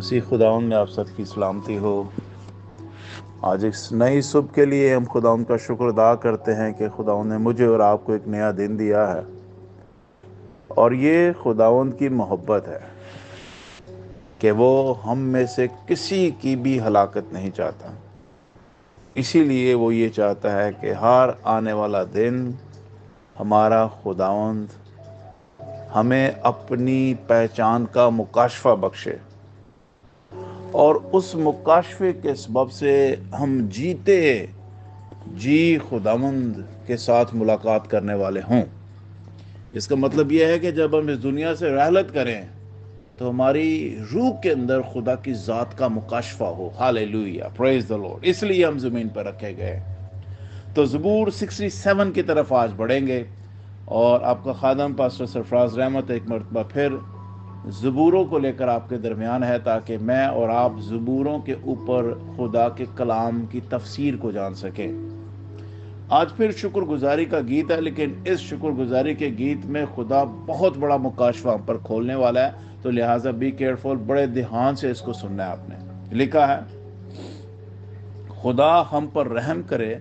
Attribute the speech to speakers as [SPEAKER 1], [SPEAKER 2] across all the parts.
[SPEAKER 1] مسیح خداوند میں آپ سب کی سلامتی ہو۔ آج ایک نئی صبح کے لیے ہم خداوند کا شکر ادا کرتے ہیں کہ خداوند نے مجھے اور آپ کو ایک نیا دن دیا ہے، اور یہ خداوند کی محبت ہے کہ وہ ہم میں سے کسی کی بھی ہلاکت نہیں چاہتا۔ اسی لیے وہ یہ چاہتا ہے کہ ہر آنے والا دن ہمارا خداوند ہمیں اپنی پہچان کا مکاشفہ بخشے، اور اس مکاشفے کے سبب سے ہم جیتے جی خداوند کے ساتھ ملاقات کرنے والے ہوں۔ اس کا مطلب یہ ہے کہ جب ہم اس دنیا سے رحلت کریں تو ہماری روح کے اندر خدا کی ذات کا مکاشفہ ہو۔ ہاللیلویہ، پریز دی لارڈ۔ اس لیے ہم زمین پر رکھے گئے۔ تو زبور 67 کی طرف آج بڑھیں گے، اور آپ کا خادم پاسٹر سرفراز رحمت ایک مرتبہ پھر زبوروں کو لے کر آپ کے درمیان ہے، تاکہ میں اور آپ زبوروں کے اوپر خدا کے کلام کی تفسیر کو جان سکیں۔ آج پھر شکر گزاری کا گیت ہے، لیکن اس شکر گزاری کے گیت میں خدا بہت بڑا مکاشفہ ہم پر کھولنے والا ہے، تو لہٰذا بی کیئرفل، بڑے دھیان سے اس کو سننا ہے۔ آپ نے لکھا ہے، خدا ہم پر رحم کرے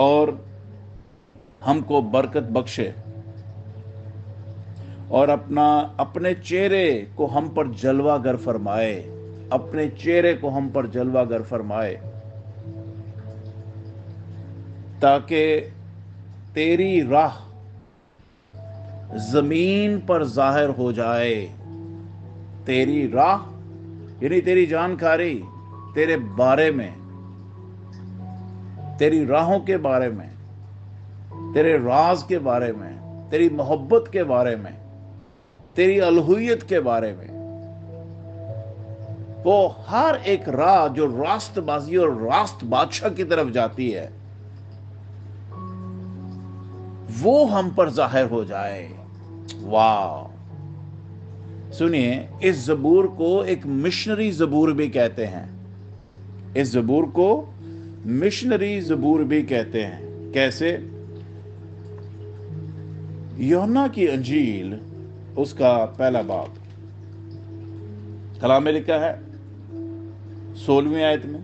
[SPEAKER 1] اور ہم کو برکت بخشے، اور اپنے چہرے کو ہم پر جلوہ گر فرمائے، اپنے چہرے کو ہم پر جلوہ گر فرمائے، تاکہ تیری راہ زمین پر ظاہر ہو جائے۔ تیری راہ یعنی تیری جانکاری، تیرے بارے میں، تیری راہوں کے بارے میں، تیرے راز کے بارے میں، تیری محبت کے بارے میں، تیری الوہیت کے بارے میں، وہ ہر ایک راہ جو راست بازی اور راست بادشاہ کی طرف جاتی ہے، وہ ہم پر ظاہر ہو جائے۔ واہ! سنیے، اس زبور کو ایک مشنری زبور بھی کہتے ہیں۔ اس زبور کو مشنری زبور بھی کہتے ہیں۔ کیسے؟ یوحنا کی انجیل اس کا پہلا باب، کلام میں لکھا ہے 16ویں آیت میں،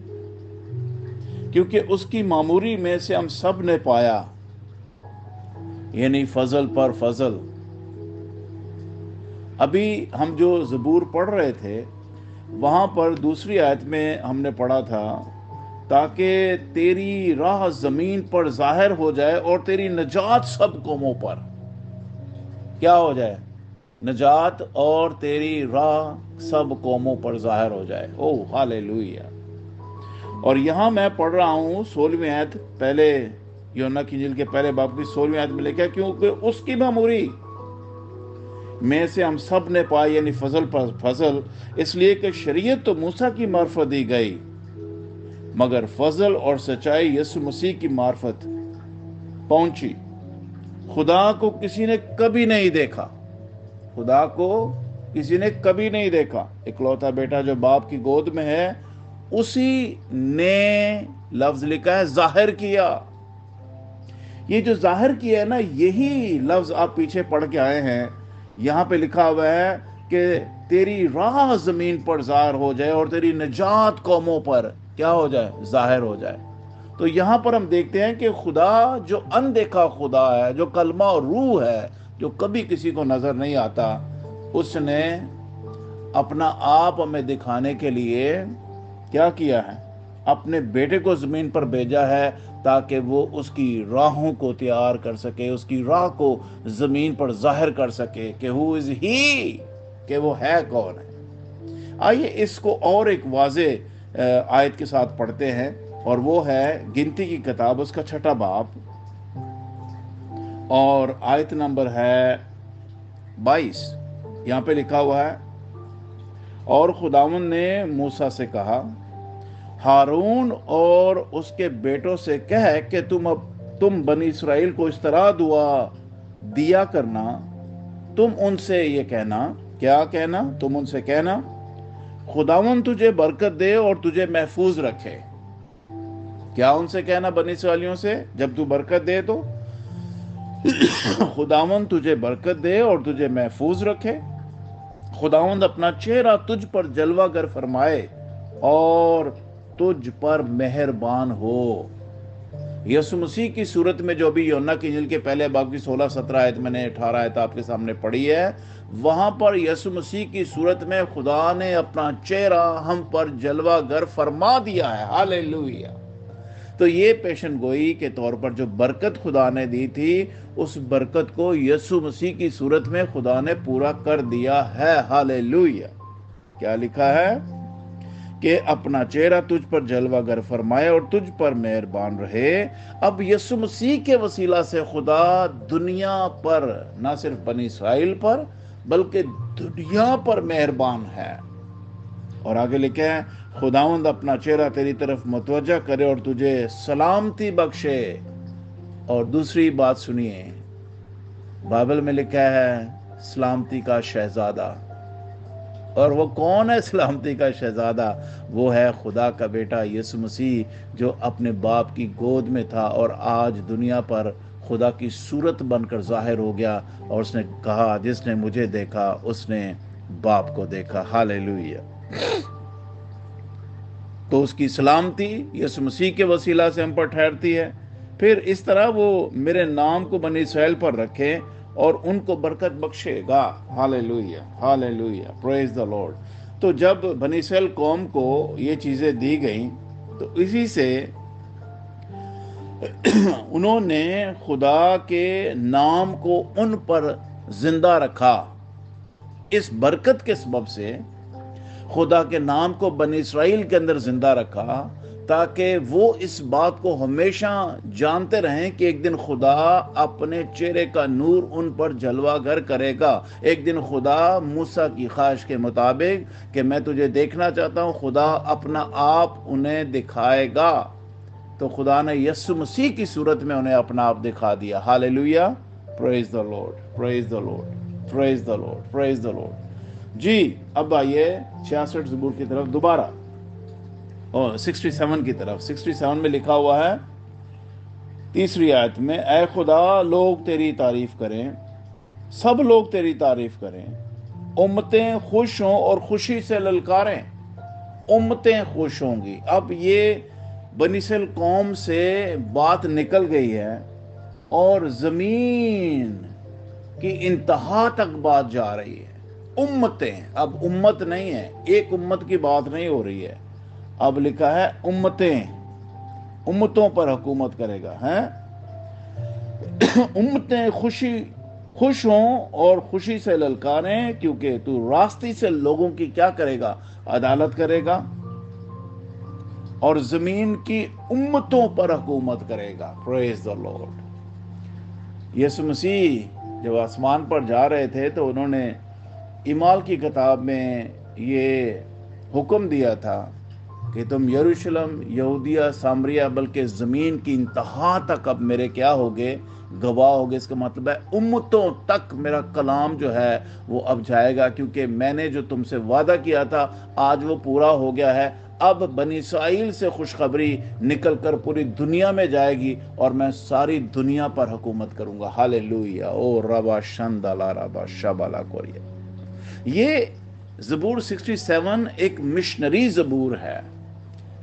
[SPEAKER 1] کیونکہ اس کی معموری میں سے ہم سب نے پایا، یعنی فضل پر فضل۔ ابھی ہم جو زبور پڑھ رہے تھے، وہاں پر دوسری آیت میں ہم نے پڑھا تھا، تاکہ تیری راہ زمین پر ظاہر ہو جائے اور تیری نجات سب قوموں پر کیا ہو جائے؟ نجات اور تیری راہ سب قوموں پر ظاہر ہو جائے۔ او ہاللیلویہ! اور یہاں میں پڑھ رہا ہوں 16ویں آیت، پہلے یوحنا کی انجیل کے پہلے باب کی 16ویں آیت میں لکھا، کیونکہ اس کی معموری میں سے ہم سب نے پائی، یعنی فضل پر فضل، اس لیے کہ شریعت تو موسیٰ کی معرفت دی گئی، مگر فضل اور سچائی یسوع مسیح کی معرفت پہنچی۔ خدا کو کسی نے کبھی نہیں دیکھا، خدا کو کسی نے کبھی نہیں دیکھا۔ اکلوتا بیٹا جو باپ کی گود میں ہے، اسی نے لفظ لکھا ہے ظاہر کیا۔ یہ جو ظاہر کیا ہے نا، یہی لفظ آپ پیچھے پڑھ کے آئے ہیں۔ یہاں پہ لکھا ہوا ہے کہ تیری راہ زمین پر ظاہر ہو جائے اور تیری نجات قوموں پر کیا ہو جائے؟ ظاہر ہو جائے۔ تو یہاں پر ہم دیکھتے ہیں کہ خدا جو اندیکھا خدا ہے، جو کلمہ اور روح ہے، جو کبھی کسی کو نظر نہیں آتا، اس نے اپنا آپ ہمیں دکھانے کے لیے کیا کیا ہے؟ اپنے بیٹے کو زمین پر بھیجا ہے، تاکہ وہ اس کی راہوں کو تیار کر سکے، اس کی راہ کو زمین پر ظاہر کر سکے کہ who is he، کہ وہ ہے کون ہے۔ آئیے اس کو اور ایک واضح آیت کے ساتھ پڑھتے ہیں، اور وہ ہے گنتی کی کتاب اس کا 6واں باب، اور آیت نمبر ہے 22۔ یہاں پہ لکھا ہوا ہے، اور خداوند نے موسیٰ سے کہا، ہارون اور اس کے بیٹوں سے کہہ کہ تم بنی اسرائیل کو اس طرح دعا دیا کرنا، تم ان سے یہ کہنا، کیا کہنا؟ تم ان سے کہنا، خداوند تجھے برکت دے اور تجھے محفوظ رکھے۔ کیا ان سے کہنا بنی اسرائیلیوں سے جب تو برکت دے؟ تو خداوند تجھے برکت دے اور تجھے محفوظ رکھے، खुदावंद अपना चेहरा तुझ पर जलवा गर फरमाए और तुझ पर मेहरबान हो। यसु मसीह की सूरत में जो भी यूहन्ना की इंजील के पहले बाब की 16-17 आयत मैंने 18 आयत आपके सामने पढ़ी है, वहां पर यसु मसीह की सूरत में खुदा ने अपना चेहरा हम पर जलवा गर फरमा दिया है। हालेलुया। तो ये पेशन गोई के तौर पर जो बरकत खुदा ने दी थी, उस बरकत को यसु मसीह की सूरत में खुदा ने पूरा कर दिया है। हालेलुया। क्या लिखा है कि अपना चेहरा तुझ पर जलवा गर फरमाए और तुझ पर मेहरबान रहे। अब यसु मसीह के वसीला से खुदा दुनिया पर, ना सिर्फ बनी इस्राइल पर, बल्कि दुनिया पर मेहरबान है। और आगे लिखे हैं, खुदावंद अपना चेहरा तेरी तरफ मुतवज्जा करे और तुझे सलामती बख्शे। और दूसरी बात सुनिए, बाइबल में लिखा है सलामती का शहजादा। और वो कौन है सलामती का शहजादा? वो है खुदा का बेटा यीशु मसीह, जो अपने बाप की गोद में था और आज दुनिया पर खुदा की सूरत बनकर जाहिर हो गया। और उसने कहा, जिसने मुझे देखा उसने बाप को देखा। हालेलुया। तो उसकी सलामती यीशु मसीह के वसीला से हम पर ठहरती है। फिर इस तरह वो मेरे नाम को बनी इस्राएल पर रखे और उनको बरकत बख्शेगा। Hallelujah, hallelujah, praise the Lord. तो जब बनी इस्राएल कौम को ये चीजें दी गई, तो इसी से उन्होंने खुदा के नाम को उन पर जिंदा रखा। इस बरकत के सबब से खुदा के नाम को बनी इस्राइल के अंदर जिंदा रखा, ताकि वो इस बात को हमेशा जानते रहें कि एक दिन खुदा अपने चेहरे का नूर उन पर जलवागर करेगा। एक दिन खुदा मूसा की ख्वाहिश के मुताबिक कि मैं तुझे देखना चाहता हूं, खुदा अपना आप उन्हें दिखाएगा। तो खुदा ने यीशु मसीह की सूरत में उन्हें अपना आप दिखा दिया। Hallelujah, praise the Lord, praise the Lord, praise the Lord, praise the Lord. जी, अब आइए 66 ज़बूर की तरफ दोबारा, और 67 की तरफ। 67 में लिखा हुआ है 3री आयत में, ऐ खुदा लोग तेरी तारीफ करें, सब लोग तेरी तारीफ करें, उम्मतें खुश हों और खुशी से ललकारें। उम्मतें खुश होंगी। अब ये बनी इस्राइल कौम से बात निकल गई है और जमीन की इंतहा तक बात जा रही है। उम्मतें, अब उम्मत नहीं है, एक उम्मत की बात नहीं हो रही है। अब लिखा है उम्मतें, उम्मतों पर हुकूमत करेगा है। उम्मतें खुश हों और खुशी से ललकारें, क्योंकि तू रास्ते से लोगों की क्या करेगा? अदालत करेगा और जमीन की उम्मतों पर हुकूमत करेगा। Praise the Lord. Yeshu Masih जब आसमान पर जा रहे थे तो उन्होंने ईमाल की किताब में ये हुक्म दिया था कि तुम यरूशलेम, यहूदिया, सामरिया, बल्कि ज़मीन की इंतहा तक अब मेरे क्या होगे? गवाह होगे। इसका मतलब है उम्मतों तक मेरा कलाम जो है वो अब जाएगा, क्योंकि मैंने जो तुमसे वादा किया था आज वो पूरा हो गया है। अब बनी इस्राइल से खुशखबरी निकल कर पूरी दुनिया में जाएगी और मैं सारी दुनिया पर हुकूमत करूंगा। हालेलुया। ओ रबा शंदला रबा शबाला कोरिया। ये ज़बूर 67 एक मिशनरी ज़बूर है,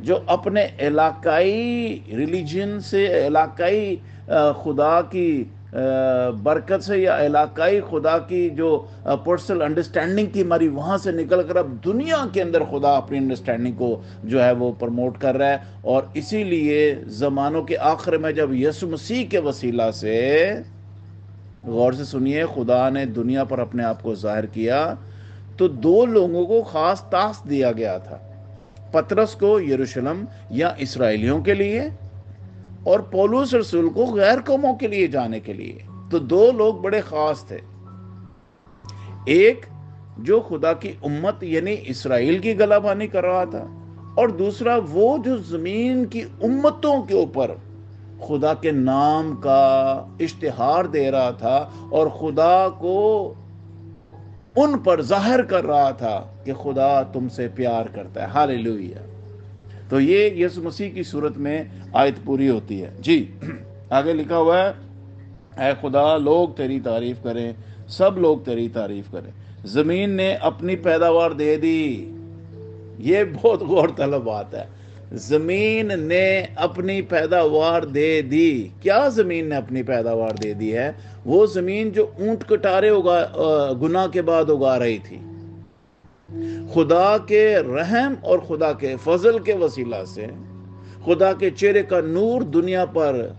[SPEAKER 1] जो अपने इलाकाई रिलीजन से, इलाकाई खुदा की बरकत से, या इलाकाई खुदा की जो पर्सनल अंडरस्टैंडिंग थी हमारी, वहाँ से निकल कर अब दुनिया के अंदर खुदा अपनी अंडरस्टैंडिंग को जो है वो प्रमोट कर रहा है। और इसीलिए ज़मानों के आखिर में जब यीशु मसीह के वसीला से, गौर से सुनिए, खुदा ने दुनिया पर अपने आप को जाहिर किया, तो 2 लोगों को खास टास्क दिया गया था। पतरस को यरूशलेम या इस्राएलियों के लिए, और पौलुस रसूल को गैर कौमों के लिए जाने के लिए। तो 2 लोग बड़े खास थे। एक जो खुदा की उम्मत यानी इस्राएल की गलाबानी कर रहा था, और दूसरा वो जो जमीन की उम्मतों के ऊपर खुदा के नाम का इश्तिहार दे रहा था और खुदा को उन पर जाहिर कर रहा था कि खुदा तुमसे प्यार करता है। हालेलुया। तो ये यीशु मसीह की सूरत में आयत पूरी होती है। जी, आगे लिखा हुआ है, ऐ खुदा लोग तेरी तारीफ करें, सब लोग तेरी तारीफ करें। जमीन ने अपनी पैदावार दे दी। ये बहुत गौर तलब बात है। जमीन ने अपनी पैदावार दे दी। क्या जमीन ने अपनी पैदावार दे दी है? वो जमीन जो ऊंट कटारे गुनाह के बाद उगा रही थी, खुदा के रहम और खुदा के फजल के वसीला से, खुदा के चेहरे का नूर दुनिया पर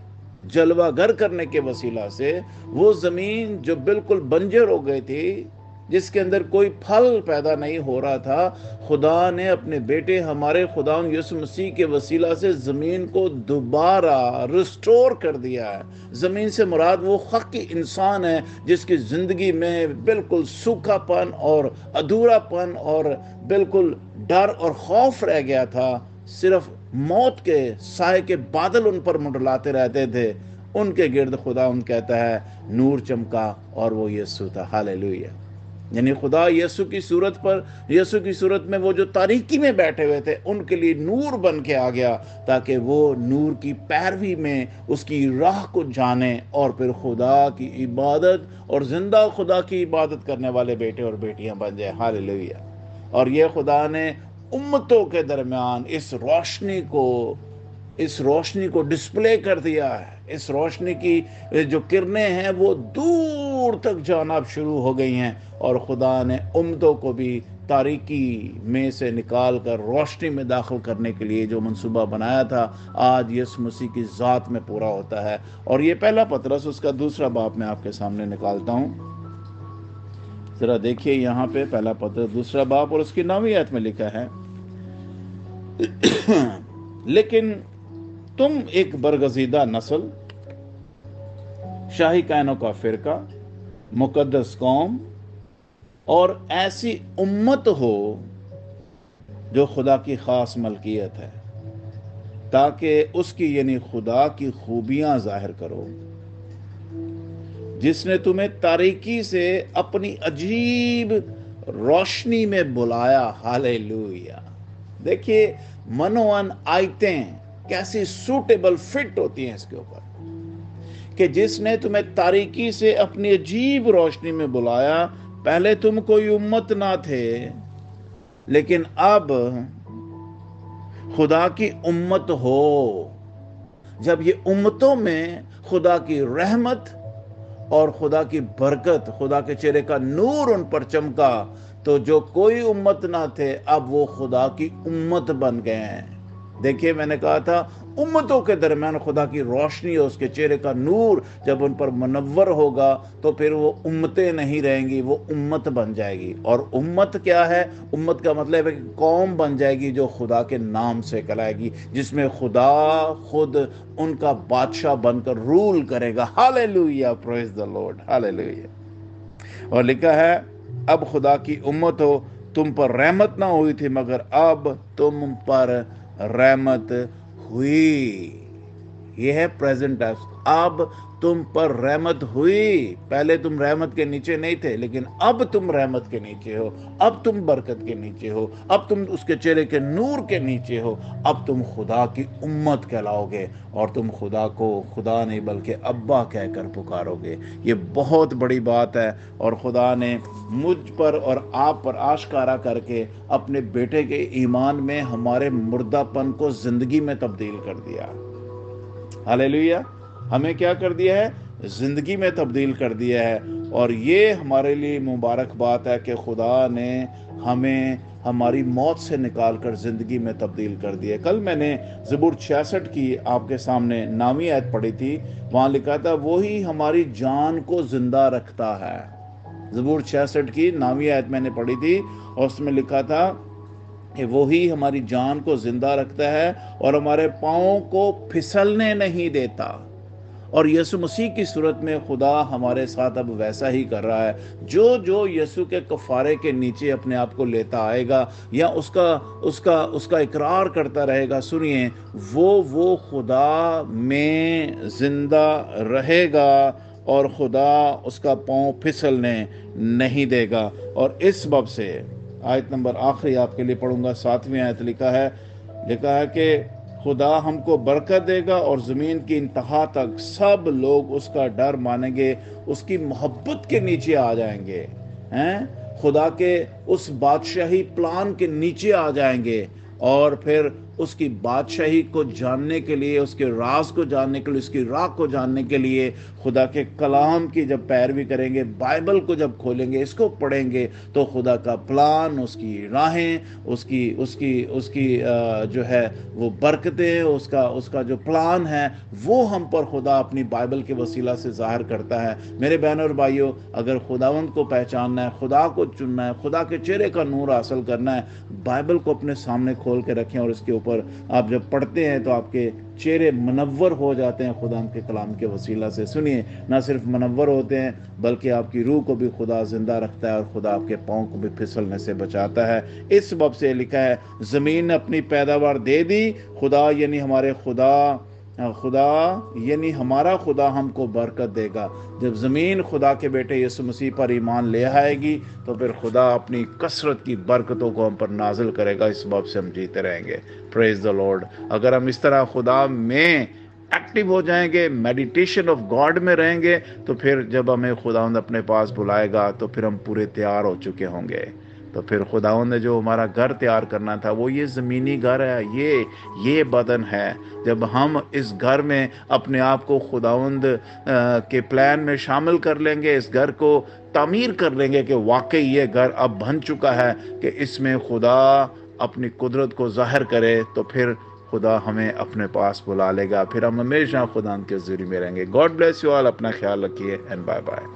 [SPEAKER 1] जलवागर करने के वसीला से, वो जमीन जो बिल्कुल बंजर हो गई थी, जिसके अंदर कोई फल पैदा नहीं हो रहा था, खुदा ने अपने बेटे हमारे खुदा यीशु मसीह के वसीला से जमीन को दोबारा रिस्टोर कर दिया है। जमीन से मुराद वो हक़ी इंसान है जिसकी जिंदगी में बिल्कुल सूखापन और अधूरापन और बिल्कुल डर और खौफ रह गया था। सिर्फ मौत के साए के बादल उन पर मंडलाते रहते थे। उनके गिर्द खुदा कहता है नूर चमका और वो यीशु था। हालेलुया। यानी खुदा यीशु की सूरत में वो जो तारीकी में बैठे हुए थे उनके लिए नूर बन के आ गया, ताकि वो नूर की पैरवी में उसकी राह को जाने और फिर खुदा की इबादत और जिंदा खुदा की इबादत करने वाले बेटे और बेटियां बन जाए। हालेलुया। और ये खुदा ने उम्मतों के दरमियान इस रोशनी को डिस्प्ले कर दिया है। इस रोशनी की जो किरणें हैं वो दूर तक जाना शुरू हो गई हैं, और खुदा ने उम्मतों को भी तारीकी में से निकाल कर रोशनी में दाखिल करने के लिए जो मंसूबा बनाया था, आज यीशु मसीह की ज़ात में पूरा होता है। और ये पहला पतरस उसका 2 बाब मैं आपके सामने निकालता हूँ। जरा देखिए यहाँ पे पहला पतरस 2 बाब और उसकी 9वीं आयत में लिखा है, लेकिन तुम एक बरगजीदा नस्ल, शाही कायनों का फिरका, मुकद्दस कौम और ऐसी उम्मत हो जो खुदा की खास मलकियत है, ताकि उसकी यानी खुदा की खूबियां जाहिर करो, जिसने तुम्हें तारीकी से अपनी अजीब रोशनी में बुलाया। हालेलुया। देखिए मनोवन आयतें कैसी सूटेबल फिट होती हैं इसके ऊपर, कि जिसने तुम्हें तारीकी से अपनी अजीब रोशनी में बुलाया। पहले तुम कोई उम्मत ना थे, लेकिन अब खुदा की उम्मत हो। जब ये उम्मतों में खुदा की रहमत और खुदा की बरकत, खुदा के चेहरे का नूर उन पर चमका, तो जो कोई उम्मत ना थे अब वो खुदा की उम्मत बन गए हैं। देखिए मैंने कहा था उम्मतों के दरमियान खुदा की रोशनी और उसके चेहरे का नूर जब उन पर मुनव्वर होगा तो फिर वो उम्मतें नहीं रहेंगी, वो उम्मत बन जाएगी। और उम्मत क्या है? उम्मत का मतलब है कि कौम बन जाएगी जो खुदा के नाम से कहलाएगी, जिसमें खुदा खुद उनका बादशाह बनकर रूल करेगा। Hallelujah, praise the Lord, hallelujah. और लिखा है अब खुदा की उम्मत हो, तुम पर रहमत ना हुई थी मगर अब तुम पर रहमत हुई। ये है प्रेजेंट टेंस। अब तुम पर रहमत हुई। पहले तुम रहमत के नीचे नहीं थे, लेकिन अब तुम रहमत के नीचे हो, अब तुम बरकत के नीचे हो, अब तुम उसके चेहरे के नूर के नीचे हो। अब तुम खुदा की उम्मत कहलाओगे और तुम खुदा को खुदा नहीं बल्कि अब्बा कहकर पुकारोगे। ये बहुत बड़ी बात है और खुदा ने मुझ पर और आप पर आश्कारा करके अपने बेटे के ईमान में हमारे मुर्दापन को जिंदगी में तब्दील कर दिया। हालेलुया। हमें क्या कर दिया है? जिंदगी में तब्दील कर दिया है। और ये हमारे लिए मुबारक बात है कि खुदा ने हमें हमारी मौत से निकालकर जिंदगी में तब्दील कर दिया। कल मैंने ज़बूर 66 की आपके सामने 9वीं आयत पढ़ी थी। वहां लिखा था वही हमारी जान को जिंदा रखता है। ज़बूर 66 की 9वीं आयत मैंने पढ़ी थी और उसमें लिखा था कि वही हमारी जान को जिंदा रखता है और हमारे पाँव को फिसलने नहीं देता। और यीशु मसीह की सूरत में खुदा हमारे साथ अब वैसा ही कर रहा है। जो जो यीशु के कफारे के नीचे अपने आप को लेता आएगा या उसका इकरार करता रहेगा, सुनिए, वो खुदा में जिंदा रहेगा और खुदा उसका पाँव फिसलने नहीं देगा। और इस सबब से आयत नंबर आखिरी आपके लिए पढ़ूंगा, 7वीं आयत लिखा है कि خدا ہم کو برکت دے گا اور زمین کی انتہا تک سب لوگ اس کا ڈر مانیں گے، اس کی محبت کے نیچے آ جائیں گے، ہیں خدا کے اس بادشاہی پلان کے نیچے آ جائیں گے، اور پھر اس کی بادشاہی کو جاننے کے لیے، اس کے راز کو جاننے کے لیے، اس کی راہ کو جاننے کے لیے خدا کے کلام کی جب پیروی کریں گے، بائبل کو جب کھولیں گے، اس کو پڑھیں گے، تو خدا کا پلان، اس کی راہیں، اس کی جو ہے وہ برکتیں، اس کا جو پلان ہے وہ ہم پر خدا اپنی بائبل کے وسیلہ سے ظاہر کرتا ہے۔ میرے بہنوں اور بھائیوں، اگر خداوند کو پہچاننا ہے، خدا کو چننا ہے، خدا کے چہرے کا نور حاصل کرنا ہے، بائبل کو اپنے سامنے کھول کے رکھیں، اور اس کے اوپر آپ جب پڑھتے ہیں تو آپ کے چہرے منور ہو جاتے ہیں خدا کے کلام کے وسیلہ سے۔ سنیے، نہ صرف منور ہوتے ہیں بلکہ آپ کی روح کو بھی خدا زندہ رکھتا ہے، اور خدا آپ کے پاؤں کو بھی پھسلنے سے بچاتا ہے۔ اس سبب سے لکھا ہے، زمین نے اپنی پیداوار دے دی، خدا یعنی ہمارا خدا ہم کو برکت دے گا۔ جب زمین خدا کے بیٹے یسوع مسیح پر ایمان لے آئے گی تو پھر خدا اپنی کثرت کی برکتوں کو ہم پر نازل کرے گا، اس سبب سے ہم جیتے رہیں گے۔ پریز دا لارڈ۔ اگر ہم اس طرح خدا میں ایکٹیو ہو جائیں گے، میڈیٹیشن آف گاڈ میں رہیں گے، تو پھر جب ہمیں خداوند اپنے پاس بلائے گا تو پھر ہم پورے تیار ہو چکے ہوں گے۔ تو پھر خداوند نے جو ہمارا گھر تیار کرنا تھا وہ یہ زمینی گھر ہے، یہ بدن ہے۔ جب ہم اس گھر میں اپنے آپ کو خداوند کے پلان میں شامل کر لیں گے، اس گھر کو تعمیر کر لیں گے کہ واقعی یہ گھر اب بن چکا ہے کہ اس میں خدا اپنی قدرت کو ظاہر کرے، تو پھر خدا ہمیں اپنے پاس بلا لے گا، پھر ہم ہمیشہ خدا کے حضوری میں رہیں گے۔ گاڈ بلیس یو آل، اپنا خیال رکھیے، اینڈ بائے بائے۔